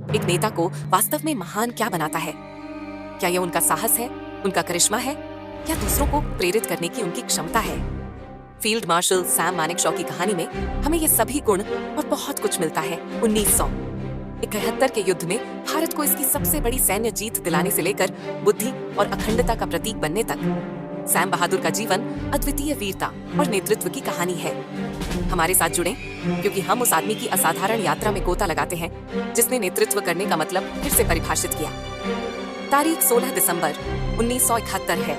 एक नेता को वास्तव में महान क्या बनाता है? क्या यह उनका साहस है, उनका करिश्मा है, या दूसरों को प्रेरित करने की उनकी क्षमता है? फील्ड मार्शल सैम मानेकशॉ की कहानी में हमें ये सभी गुण और बहुत कुछ मिलता है। 1971 के युद्ध में भारत को इसकी सबसे बड़ी सैन्य जीत दिलाने से लेकर बुद्धि और अखंडता का प्रतीक बनने तक सैम बहादुर का जीवन अद्वितीय वीरता और नेतृत्व की कहानी है। हमारे साथ जुड़ें, क्योंकि हम उस आदमी की असाधारण यात्रा में गोता लगाते हैं जिसने नेतृत्व करने का मतलब फिर से परिभाषित किया। तारीख 16 दिसंबर 1971 है।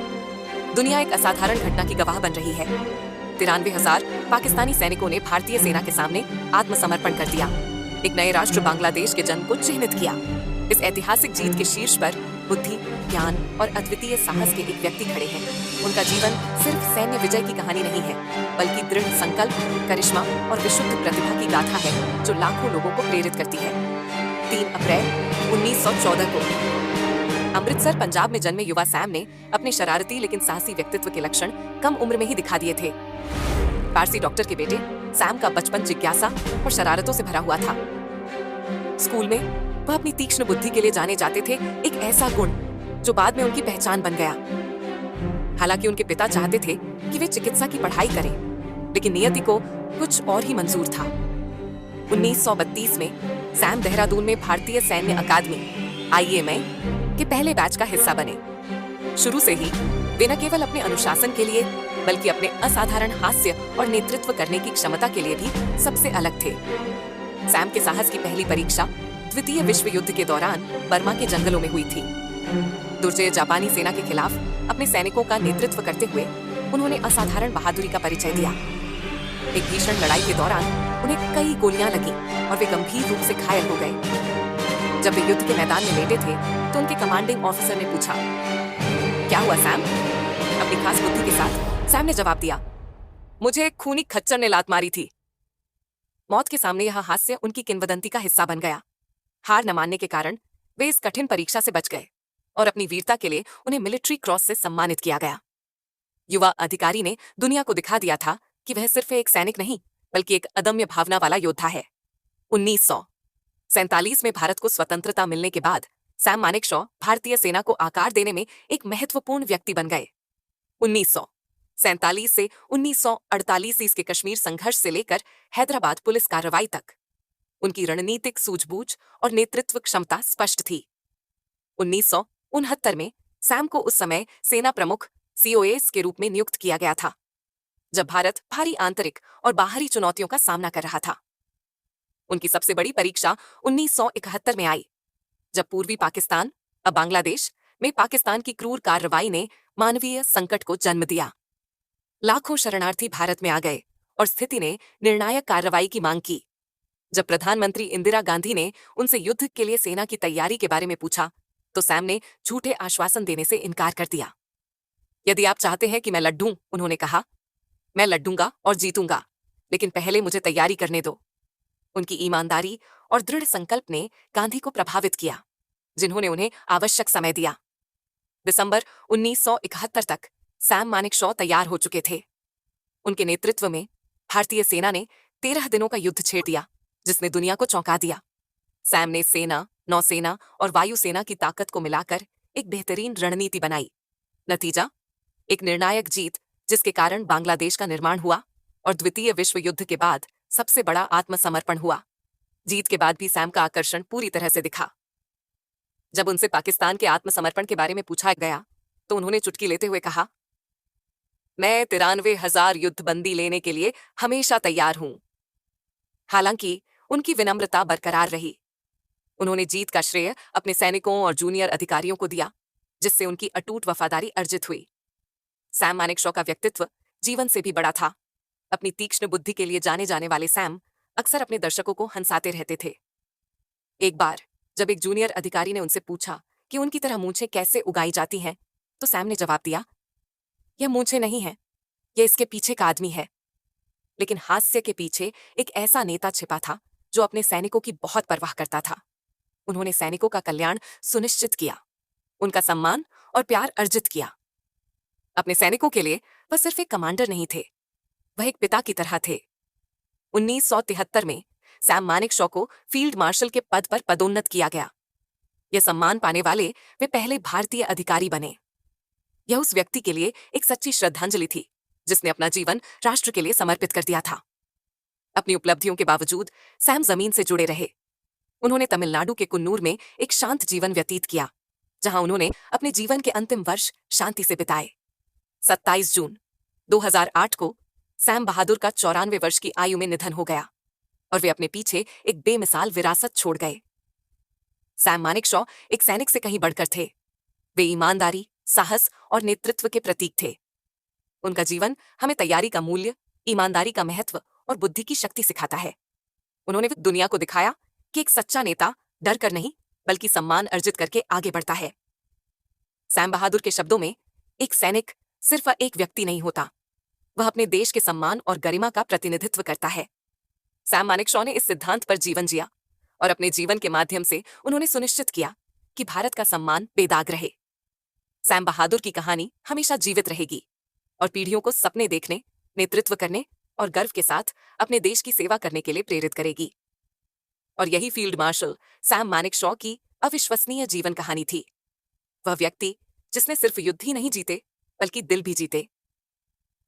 दुनिया एक असाधारण घटना की गवाह बन रही है। 93,000 पाकिस्तानी सैनिकों ने भारतीय सेना के सामने आत्मसमर्पण कर दिया। एक नए राष्ट्र बांग्लादेश के जन्म को चिन्हित किया। इस ऐतिहासिक जीत के शीर्ष पर बुद्धि, ज्ञान और अद्वितीय साहस के एक व्यक्ति खड़े हैं। उनका जीवन सिर्फ सैन्य विजय की कहानी नहीं है, बल्कि दृढ़ संकल्प, करिश्मा और विशुद्ध प्रतिभा की गाथा है जो लाखों लोगों को प्रेरित करती है। 3 अप्रैल 1914 को अमृतसर, पंजाब में जन्मे युवा सैम ने अपने शरारती लेकिन साहसी व्यक्तित्व के लक्षण कम उम्र में ही दिखा दिए थे। पारसी डॉक्टर के बेटे सैम का बचपन जिज्ञासा और शरारतों से भरा हुआ था। स्कूल में वह अपनी तीक्ष्ण बुद्धि के लिए जाने जाते थे, एक ऐसा गुण जो बाद में उनकी पहचान बन गया। हालांकि उनके पिता चाहते थे कि वे चिकित्सा की पढ़ाई करें, लेकिन नियति को कुछ और ही मंजूर था। 1932 में सैम देहरादून में भारतीय सैन्य अकादमी IMA के पहले बैच का हिस्सा बने। शुरू से ही वे न केवल अपने अनुशासन के लिए, बल्कि अपने असाधारण हास्य और नेतृत्व करने की क्षमता के लिए भी सबसे अलग थे। सैम के साहस की पहली परीक्षा द्वितीय विश्व युद्ध के दौरान बर्मा के जंगलों में हुई थी। दुर्जय जापानी सेना के खिलाफ अपने सैनिकों का नेतृत्व करते हुए उन्होंने असाधारण बहादुरी का परिचय दिया। एक भीषण लड़ाई के दौरान उन्हें कई गोलियां लगीं और वे गंभीर रूप से घायल हो गए। जब वे युद्ध के मैदान में लेटे थे तो उनके कमांडिंग ऑफिसर ने पूछा, क्या हुआ सैम? अपनी खास बुद्धि के साथ सैम ने जवाब दिया, मुझे एक खूनी खच्चर ने लात मारी थी। मौत के सामने यह हास्य उनकी किंवदंती का हिस्सा बन गया। हार न मानने के कारण वे इस कठिन परीक्षा से बच गए और अपनी वीरता के लिए उन्हें मिलिट्री क्रॉस से सम्मानित किया गया। युवा अधिकारी ने दुनिया को दिखा दिया था कि वह सिर्फ एक सैनिक नहीं, बल्कि एक अदम्य भावना वाला योद्धा है। 1947 में भारत को स्वतंत्रता मिलने के बाद सैम मानेकशॉ भारतीय सेना को आकार देने में एक महत्वपूर्ण व्यक्ति बन गए। 1947 से 1948 के कश्मीर संघर्ष से लेकर हैदराबाद पुलिस कार्रवाई तक उनकी रणनीतिक सूझबूझ और नेतृत्व क्षमता स्पष्ट थी। 1969 में सैम को उस समय सेना प्रमुख COS के रूप में नियुक्त किया गया था, जब भारत भारी आंतरिक और बाहरी चुनौतियों का सामना कर रहा था। उनकी सबसे बड़ी परीक्षा 1971 में आई, जब पूर्वी पाकिस्तान, अब बांग्लादेश में पाकिस्तान की क्रूर कार्रवाई ने मानवीय संकट को जन्म दिया। लाखों शरणार्थी भारत में आ गए और स्थिति ने निर्णायक कार्रवाई की मांग की। जब प्रधानमंत्री इंदिरा गांधी ने उनसे युद्ध के लिए सेना की तैयारी के बारे में पूछा, तो सैम ने झूठे आश्वासन देने से इनकार कर दिया। यदि आप चाहते हैं कि मैं लड़ूं, उन्होंने कहा, मैं लड़ूंगा और जीतूंगा, लेकिन पहले मुझे तैयारी करने दो। उनकी ईमानदारी और दृढ़ संकल्प ने गांधी को प्रभावित किया, जिन्होंने उन्हें आवश्यक समय दिया। दिसंबर 1971 तक सैम मानेकशॉ तैयार हो चुके थे। उनके नेतृत्व में भारतीय सेना ने 13 दिनों का युद्ध छेड़ दिया, जिसने दुनिया को चौंका दिया। सैम ने सेना, नौसेना और वायुसेना की ताकत को मिलाकर एक बेहतरीन रणनीति बनाई। नतीजा, एक निर्णायक जीत, जिसके कारण बांग्लादेश का निर्माण हुआ और द्वितीय विश्व युद्ध के बाद सबसे बड़ा आत्मसमर्पण हुआ। जीत के बाद भी सैम का आकर्षण पूरी तरह से दिखा। जब उनसे पाकिस्तान के आत्मसमर्पण के बारे में पूछा गया, तो उन्होंने चुटकी लेते हुए कहा, मैं 93,000 युद्धबंदी लेने के लिए हमेशा तैयार हूं। हालांकि उनकी विनम्रता बरकरार रही। उन्होंने जीत का श्रेय अपने सैनिकों और जूनियर अधिकारियों को दिया, जिससे उनकी अटूट वफादारी अर्जित हुई। सैम मानेकशॉ का व्यक्तित्व जीवन से भी बड़ा था। अपनी तीक्ष्ण बुद्धि के लिए जाने जाने वाले सैम अक्सर अपने दर्शकों को हंसाते रहते थे। एक बार जब एक जूनियर अधिकारी ने उनसे पूछा कि उनकी तरह मूंछें कैसे उगाई जाती हैं, तो सैम ने जवाब दिया, यह मूंछें नहीं है, यह इसके पीछे का आदमी है। लेकिन हास्य के पीछे एक ऐसा नेता छिपा था जो अपने सैनिकों की बहुत परवाह करता था। उन्होंने सैनिकों का कल्याण सुनिश्चित किया, उनका सम्मान और प्यार अर्जित किया। अपने सैनिकों के लिए वह सिर्फ एक कमांडर नहीं थे, वह एक पिता की तरह थे। 1973 में सैम मानेकशॉ को फील्ड मार्शल के पद पर पदोन्नत किया गया। यह सम्मान पाने वाले वे पहले भारतीय अधिकारी बने। यह उस व्यक्ति के लिए एक सच्ची श्रद्धांजलि थी जिसने अपना जीवन राष्ट्र के लिए समर्पित कर दिया था। अपनी उपलब्धियों के बावजूद सैम जमीन से जुड़े रहे। उन्होंने तमिलनाडु के कुन्नूर में एक शांत जीवन व्यतीत किया, जहां उन्होंने अपने जीवन के अंतिम वर्ष शांति से बिताए। 27 जून 2008 को सैम बहादुर का 94 वर्ष की आयु में निधन हो गया और वे अपने पीछे एक बेमिसाल विरासत छोड़ गए। सैम मानेकशॉ एक सैनिक से कहीं बढ़कर थे। वे ईमानदारी, साहस और नेतृत्व के प्रतीक थे। उनका जीवन हमें तैयारी का मूल्य, ईमानदारी का महत्व और बुद्धि की शक्ति सिखाता है। उन्होंने दुनिया को दिखाया कि एक सच्चा नेता डर कर नहीं बल्कि सम्मान अर्जित करके आगे बढ़ता है। सैम बहादुर के शब्दों में, एक सैनिक सिर्फ एक व्यक्ति नहीं होता, वह अपने देश के सम्मान और गरिमा का प्रतिनिधित्व करता है। सैम मानेकशॉ ने इस सिद्धांत पर जीवन जिया और अपने जीवन के माध्यम से उन्होंने सुनिश्चित किया कि भारत का सम्मान बेदाग रहे। सैम बहादुर की कहानी हमेशा जीवित रहेगी और पीढ़ियों को सपने देखने, नेतृत्व करने और गर्व के साथ अपने देश की सेवा करने के लिए प्रेरित करेगी। और यही फील्ड मार्शल सैम मानेकशॉ की अविश्वसनीय जीवन कहानी थी। वह व्यक्ति जिसने सिर्फ युद्ध ही नहीं जीते बल्कि दिल भी जीते।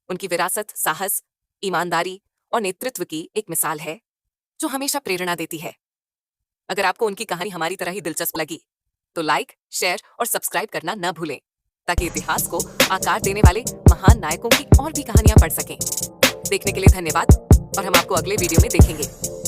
उनकी विरासत साहस, ईमानदारी और नेतृत्व की एक मिसाल है जो हमेशा प्रेरणा देती है। अगर आपको उनकी कहानी हमारी तरह ही दिलचस्प लगी तो लाइक, शेयर और सब्सक्राइब करना न भूलें, ताकि इतिहास को आकार देने वाले महान नायकों की और भी कहानियां पढ़ सकें। देखने के लिए धन्यवाद और हम आपको अगले वीडियो में देखेंगे।